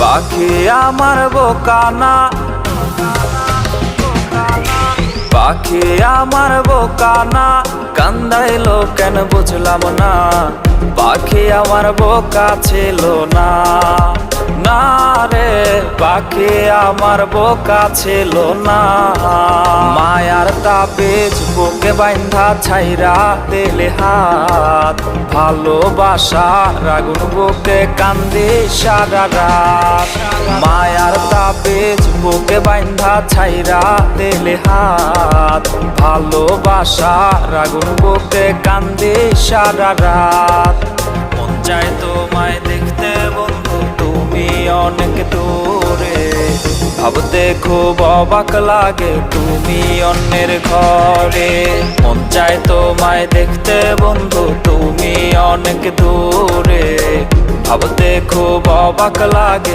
পাখি আমার বোকানা, পাখি আমার বোকানা, কান্দাইলো কেন বুঝলাম না। পাখি আমার বোকা ছিল না, না রে পাখি আমার বোকা ছিল না। মায়ার তাবিজ বুকে বাইন্ধা ছাইরা দিলে হাত, ভালোবাসার আগুন বুকে কান্দি সারা রাত। মায়ার তাবিজ বুকে বাইন্ধা ছাইরা দিলে হাত, ভালোবাসার আগুন বুকে কান্দি সারা রাত। মন চায় তোমায় দেখতে বন্ধু তুমি অনেক দূরে, ভাবতে খুব অবাক লাগে তুমি অন্যের ঘরে। মন চায় তোমায় দেখতে বন্ধু তুমি অনেক দূরে, ভাবতে খুব অবাক লাগে।